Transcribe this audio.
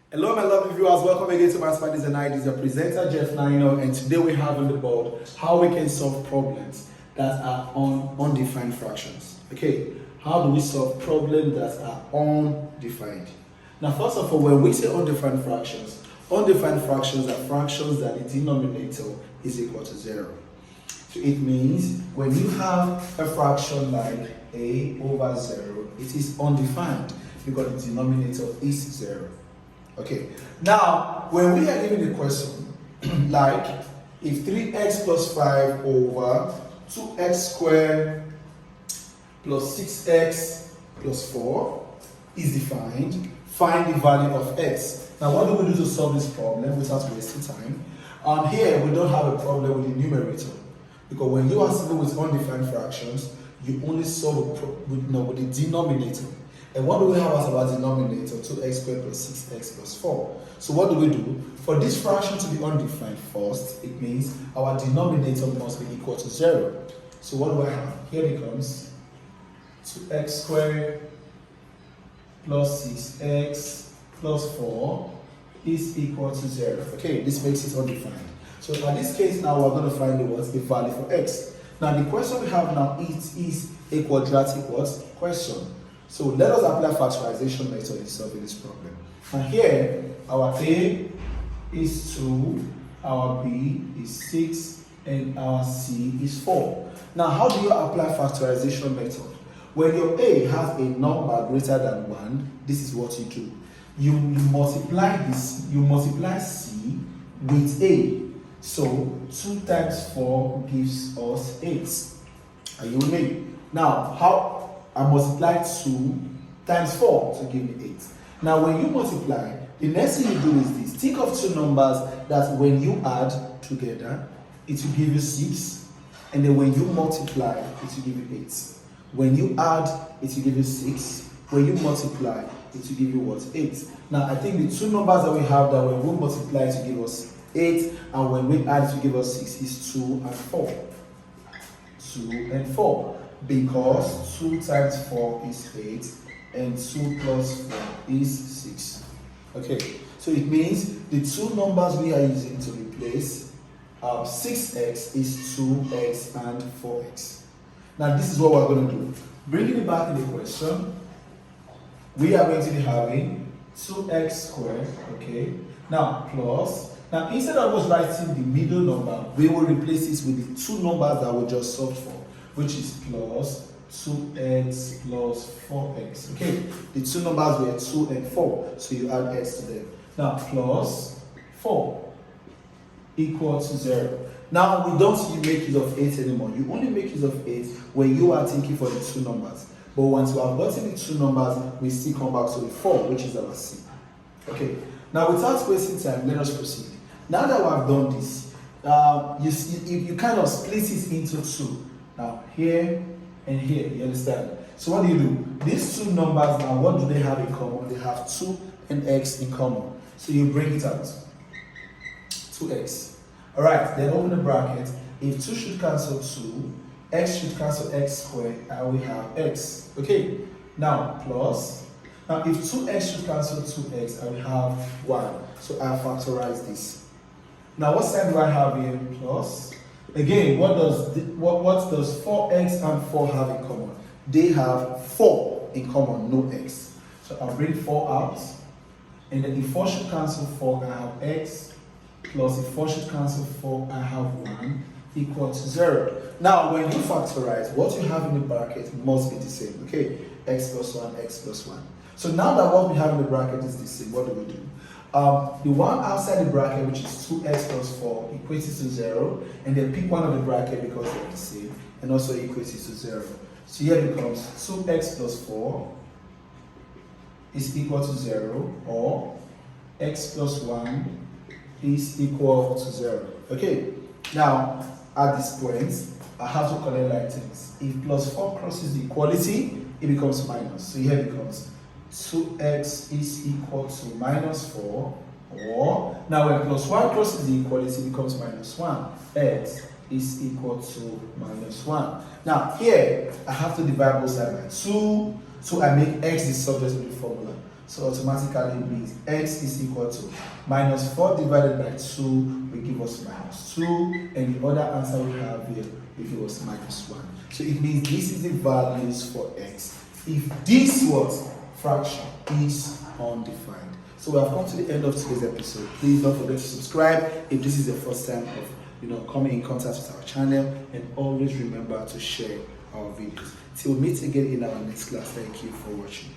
Hello my lovely viewers, welcome again to my Studies and Ideas, your presenter Jeff Nino, and today we have on the board how we can solve problems that are on undefined fractions. Okay, how do we solve problems that are undefined? Now first of all, when we say undefined fractions are fractions that the denominator is equal to 0. So it means when you have a fraction like a over 0, it is undefined because the denominator is 0. Okay, now when we are given a question like if 3x plus 5 over 2x squared plus 6x plus 4 is defined, find the value of x. Now what do we do to solve this problem without wasting time? Here we don't have a problem with the numerator, because when you are solving with undefined fractions, you only solve with the denominator. And what do we have as our denominator? 2x squared plus 6x plus 4. So what do we do? For this fraction to be undefined first, it means our denominator must be equal to 0. So what do I have? Here becomes 2x squared plus 6x plus 4 is equal to 0. Okay, this makes it undefined. So in this case now we're going to find the value for x. Now the question we have now is a quadratic question. So let us apply factorization method in solving this problem. And here, our A is 2, our B is 6, and our C is 4. Now, how do you apply factorization method? When your A has a number greater than 1, this is what you do. You multiply this, you multiply C with A. So 2 times 4 gives us 8. Are you with me? Now, how? I multiply 2 times 4 to give me 8. Now when you multiply, the next thing you do is this. Think of two numbers that when you add together, it will give you 6. And then when you multiply, it will give you 8. When you add, it will give you 6. When you multiply, it will give you what? 8. Now I think the two numbers that we have that when we multiply, it will give us 8. And when we add, it will give us 6 is 2 and 4. 2 and 4. Because 2 times 4 is 8 and 2 plus 4 is 6. Okay, so it means the two numbers we are using to replace 6x is 2x and 4x. Now this is what we're going to do. Bringing it back in the question, we are going to be having 2x squared, okay, now plus, now instead of us writing the middle number, we will replace this with the two numbers that we just solved for, which is plus 2x plus 4x. Okay, the two numbers were 2 and 4, so you add x to them. Now plus 4 equal to 0. Now we don't make use of 8 anymore. You only make use of 8 when you are thinking for the two numbers. But once you have gotten the two numbers, we still come back to the 4, which is our C. Okay, now without wasting time, let us proceed. Now that we have done this, you kind of split it into two. Now here and here, you understand? So what do? These two numbers now, what do they have in common? They have 2 and x in common. So you bring it out. 2x. Alright, then open the bracket. If 2 should cancel 2, x should cancel x squared, and we have x. Okay, now plus. Now if 2x should cancel 2x, and we have 1. So I factorize this. Now what sign do I have here? Plus. Again, what does 4x and 4 have in common? They have 4 in common, no x. So I'll bring 4 out. And then if 4 should cancel 4, I have x. Plus if 4 should cancel 4, I have 1 equal to 0. Now when you factorize, what you have in the bracket must be the same. Okay, x plus 1, x plus 1. So now that what we have in the bracket is the same, what do we do? The one outside the bracket, which is 2x plus 4, equates it to 0, and then pick one of the bracket because they're the same, and also equates it to 0. So here becomes 2x plus 4 is equal to 0, or x plus 1 is equal to 0. Okay, now at this point, I have to collect like things. If plus 4 crosses the equality, it becomes minus. So here becomes 2x is equal to minus 4, or now when plus 1 crosses the equality, it becomes minus 1. X is equal to minus 1. Now here I have to divide both sides by 2, so I make x the subject of the formula. So automatically it means x is equal to minus 4 divided by 2 will give us minus 2, and the other answer we have here will give us minus 1. So it means this is the values for x if this was fraction is undefined. So we have come to the end of today's episode. Please don't forget to subscribe if this is the first time of coming in contact with our channel, and always remember to share our videos. Till we meet again in our next class. Thank you for watching.